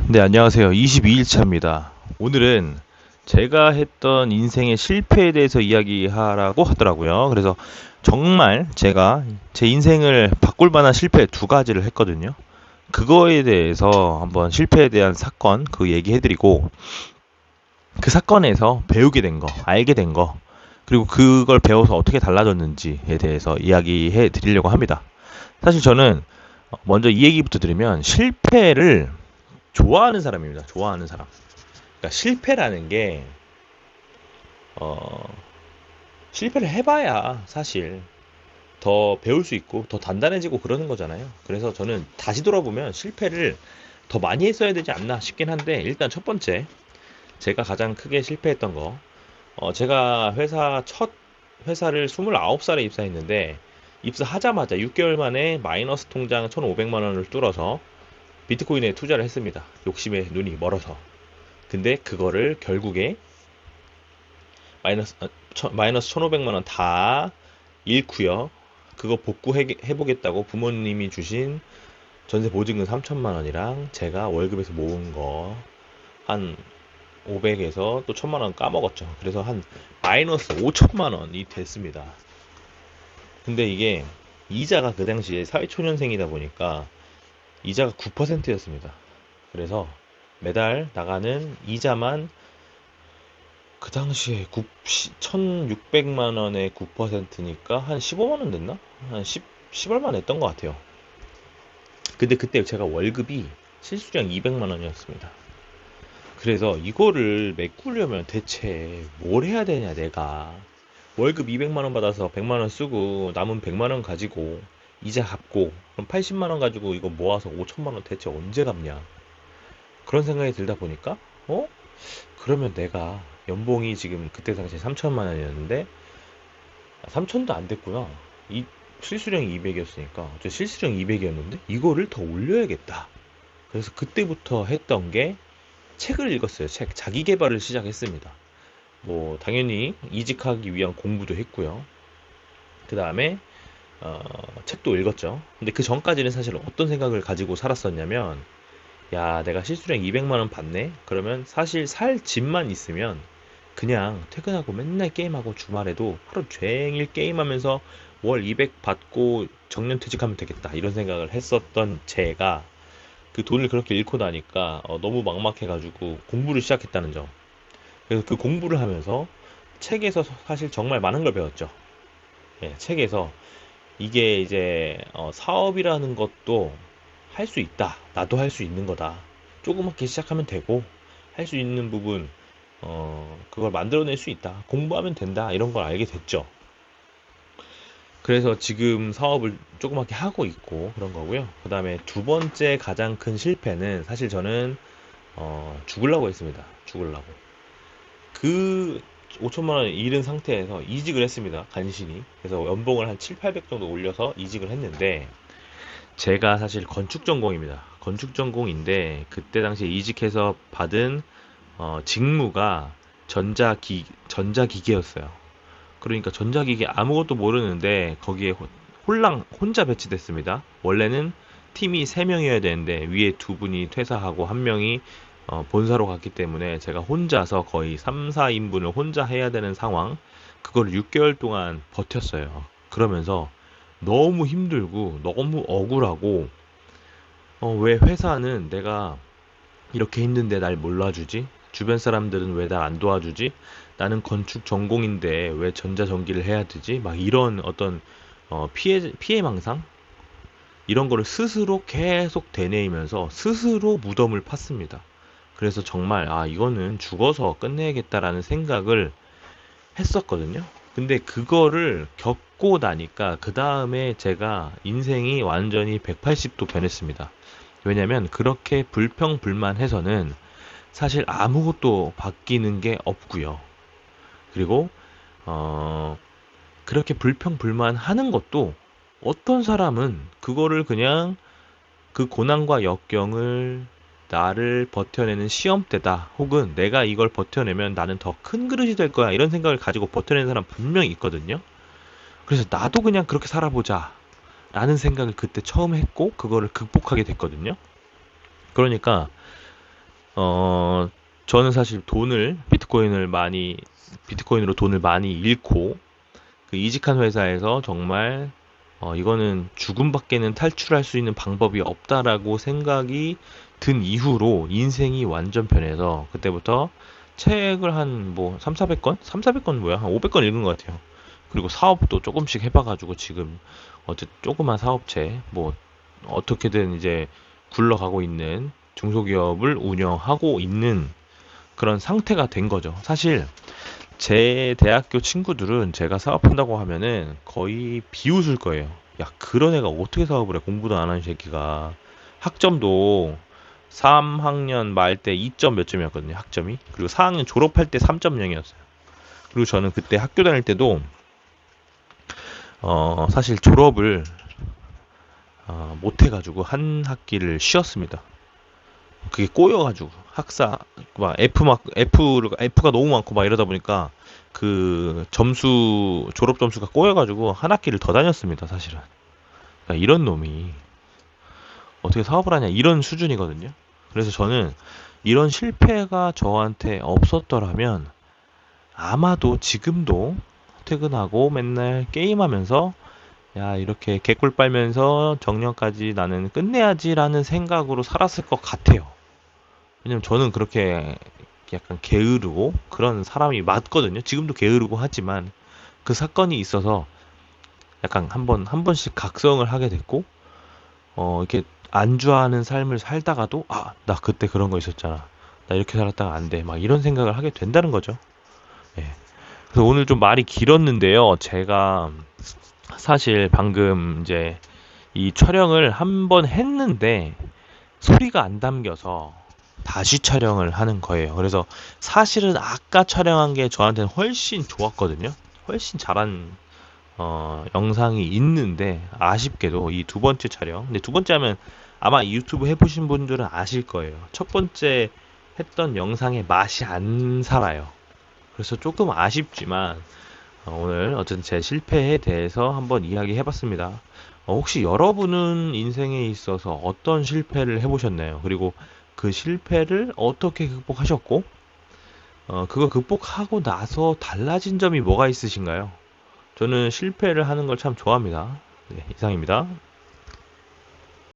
네, 안녕하세요. 22일 차입니다. 오늘은 제가 했던 인생의 실패에 대해서 이야기하라고 하더라고요. 그래서 정말 제가 제 인생을 바꿀 만한 실패 두 가지를 했거든요. 그거에 대해서 한번 실패에 대한 사건, 그 얘기해드리고, 그 사건에서 배우게 된 거, 알게 된 거, 그리고 그걸 배워서 어떻게 달라졌는지에 대해서 이야기해 드리려고 합니다. 사실 저는 먼저 이 얘기부터 드리면 실패를 좋아하는 사람입니다. 좋아하는 사람. 그러니까 실패라는 게 어, 실패를 해봐야 사실 더 배울 수 있고 더 단단해지고 그러는 거잖아요. 그래서 저는 다시 돌아보면 실패를 더 많이 했어야 되지 않나 싶긴 한데 일단 첫 번째 제가 가장 크게 실패했던 거 제가 첫 회사를 29살에 입사했는데 입사하자마자 6개월 만에 마이너스 통장 1,500만 원을 뚫어서 비트코인에 투자를 했습니다. 욕심에 눈이 멀어서. 근데 그거를 결국에 마이너스 1,500만 원 다 잃고요. 그거 복구해보겠다고 부모님이 주신 전세 보증금 3천만 원이랑 제가 월급에서 모은 거 한 500에서 또 1,000만 원 까먹었죠. 그래서 한 마이너스 5천만 원이 됐습니다. 근데 이게 이자가 그 당시에 사회초년생이다 보니까 이자가 9%였습니다. 그래서 매달 나가는 이자만 그 당시에 1,600만 원에 9%니까 한 15만 원 됐나? 한 10얼마 냈던 것 같아요. 근데 그때 제가 월급이 실수령 200만 원이었습니다. 그래서 이거를 메꾸려면 대체 뭘 해야 되냐, 내가. 월급 200만 원 받아서 100만 원 쓰고 남은 100만 원 가지고 이자 갚고 그럼 80만 원 가지고 이거 모아서 5천만 원 대체 언제 갚냐. 그런 생각이 들다 보니까 그러면 내가 연봉이 지금 그때 당시에 3천만 원이었는데 3천도 안 됐구나. 이 실수령이 200이었으니까 저 실수령 200이었는데 이거를 더 올려야겠다. 그래서 그때부터 했던 게 책을 읽었어요. 책 자기 개발을 시작했습니다. 뭐 당연히 이직하기 위한 공부도 했고요. 그 다음에 책도 읽었죠. 근데 그 전까지는 사실 어떤 생각을 가지고 살았었냐면 야, 내가 실수령 200만 원 받네? 그러면 사실 살 집만 있으면 그냥 퇴근하고 맨날 게임하고 주말에도 하루 종일 게임하면서 월 200 받고 정년퇴직하면 되겠다. 이런 생각을 했었던 제가 그 돈을 그렇게 잃고 나니까 너무 막막해가지고 공부를 시작했다는 점. 그래서 그 공부를 하면서 책에서 사실 정말 많은 걸 배웠죠. 예, 책에서 이게 이제 사업이라는 것도 할 수 있다. 나도 할 수 있는 거다. 조그맣게 시작하면 되고 할 수 있는 부분 그걸 만들어낼 수 있다. 공부하면 된다. 이런 걸 알게 됐죠. 그래서 지금 사업을 조그맣게 하고 있고 그런 거고요. 그 다음에 두 번째 가장 큰 실패는 사실 저는 죽으려고 했습니다. 죽으려고. 그 5천만 원 잃은 상태에서 이직을 했습니다. 간신히. 그래서 연봉을 한 7, 800 정도 올려서 이직을 했는데 제가 사실 건축 전공입니다. 건축 전공인데 그때 당시에 이직해서 받은 직무가 전자기계였어요. 그러니까 전자기계 아무것도 모르는데 거기에 홀랑 혼자 배치됐습니다. 원래는 팀이 3명이어야 되는데 위에 2분이 퇴사하고 1명이 본사로 갔기 때문에 제가 혼자서 거의 3, 4인분을 혼자 해야 되는 상황. 그걸 6개월 동안 버텼어요. 그러면서 너무 힘들고 너무 억울하고 왜 회사는 내가 이렇게 힘든데 날 몰라주지? 주변 사람들은 왜 날 안 도와주지? 나는 건축 전공인데 왜 전자전기를 해야 되지? 막 이런 어떤 피해망상? 이런 거를 스스로 계속 되뇌이면서 스스로 무덤을 팠습니다. 그래서 정말 이거는 죽어서 끝내야겠다라는 생각을 했었거든요. 근데 그거를 겪고 나니까 그 다음에 제가 인생이 완전히 180도 변했습니다. 왜냐면 그렇게 불평불만해서는 사실 아무것도 바뀌는 게 없고요. 그리고 어, 그렇게 불평불만하는 것도 어떤 사람은 그거를 그냥 그 고난과 역경을 나를 버텨내는 시험대다. 혹은 내가 이걸 버텨내면 나는 더 큰 그릇이 될 거야. 이런 생각을 가지고 버텨내는 사람 분명히 있거든요. 그래서 나도 그냥 그렇게 살아보자. 라는 생각을 그때 처음 했고, 그거를 극복하게 됐거든요. 그러니까 어, 저는 사실 비트코인으로 돈을 많이 잃고, 그 이직한 회사에서 정말, 이거는 죽음밖에는 탈출할 수 있는 방법이 없다라고 생각이 든 이후로 인생이 완전 변해서, 그때부터 책을 한 뭐, 3, 400권? 3, 400권 뭐야? 한 500권 읽은 것 같아요. 그리고 사업도 조금씩 해봐가지고 지금, 조그만 사업체, 뭐, 어떻게든 이제 굴러가고 있는 중소기업을 운영하고 있는 그런 상태가 된 거죠. 사실 제 대학교 친구들은 제가 사업한다고 하면은 거의 비웃을 거예요. 야, 그런 애가 어떻게 사업을 해? 공부도 안 하는 새끼가. 학점도 3학년 말 때 2점 몇 점이었거든요, 학점이. 그리고 4학년 졸업할 때 3.0이었어요. 그리고 저는 그때 학교 다닐 때도, 사실 졸업을, 못 해가지고 한 학기를 쉬었습니다. 그게 꼬여가지고 막 F가 너무 많고 막 이러다 보니까 그 졸업 점수가 꼬여가지고 한 학기를 더 다녔습니다, 사실은. 그러니까 이런 놈이 어떻게 사업을 하냐, 이런 수준이거든요. 그래서 저는 이런 실패가 저한테 없었더라면 아마도 지금도 퇴근하고 맨날 게임하면서, 야, 이렇게 개꿀 빨면서 정년까지 나는 끝내야지라는 생각으로 살았을 것 같아요. 왜냐면 저는 그렇게 약간 게으르고 그런 사람이 맞거든요. 지금도 게으르고 하지만 그 사건이 있어서 약간 한 번씩 각성을 하게 됐고, 이렇게 안주하는 삶을 살다가도, 아, 나 그때 그런 거 있었잖아. 나 이렇게 살았다가 안 돼. 막 이런 생각을 하게 된다는 거죠. 예. 그래서 오늘 좀 말이 길었는데요. 제가 사실 방금 이제 이 촬영을 한 번 했는데 소리가 안 담겨서 다시 촬영을 하는 거예요. 그래서 사실은 아까 촬영한 게 저한테는 훨씬 좋았거든요. 훨씬 잘한 영상이 있는데 아쉽게도 이 두 번째 촬영. 근데 두 번째 하면 아마 유튜브 해보신 분들은 아실 거예요. 첫 번째 했던 영상의 맛이 안 살아요. 그래서 조금 아쉽지만 오늘 어쨌든 제 실패에 대해서 한번 이야기해봤습니다. 혹시 여러분은 인생에 있어서 어떤 실패를 해보셨나요? 그리고 그 실패를 어떻게 극복하셨고, 그거 극복하고 나서 달라진 점이 뭐가 있으신가요? 저는 실패를 하는 걸 참 좋아합니다. 네, 이상입니다.